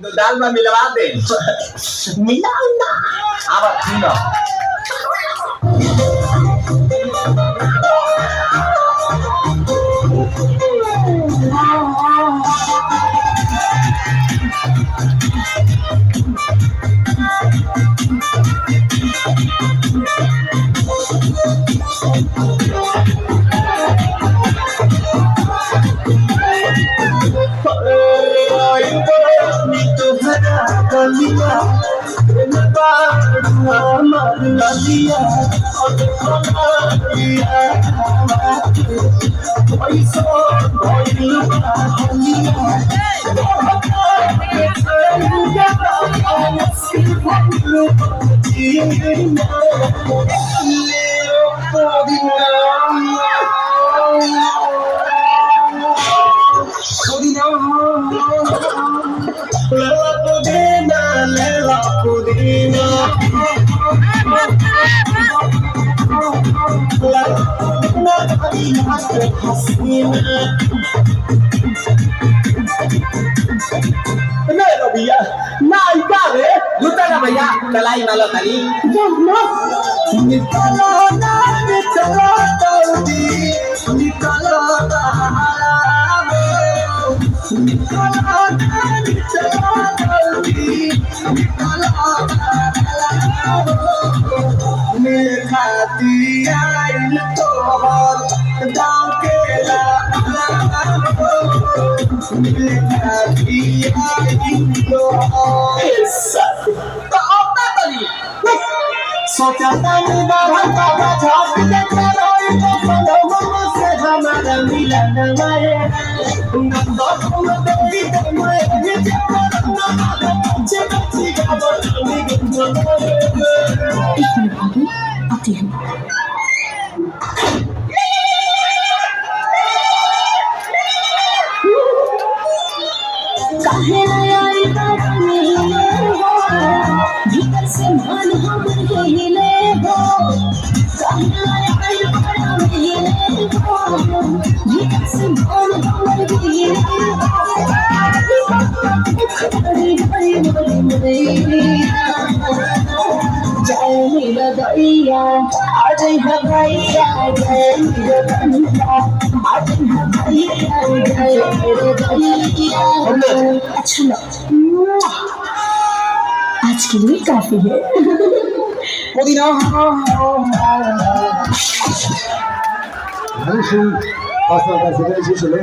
दाल में मिलवा दे मिलाओ ना अब सुनो भैया नायिका रे लुटा ना भैया कलाई मालो खाली निकालो ना निकालो तौदी निकालो निकालो ना निकालो तौदी निकालो मेरे खाती आइल तोहर गाँव के मेरे खाती आइल तोहर तो अपना करी सोचा तानी बाहर बाबा झाप के रोई तो पदम से हमारा मिलन वाए नंदो तुम देवी मैं ये जमाना बच्चे बच्ची का बनी गुंजो आती है काहे आई तारने भीतर से मन हम हिले हो काहे आई तारने हो भीतर से मन हम हिले जय मेरा दैया आज है भैया जय मेरा दैया आज है भैया जय मेरा दैया अच्छा लो आज के लिए काफी है पुदीना Hasta la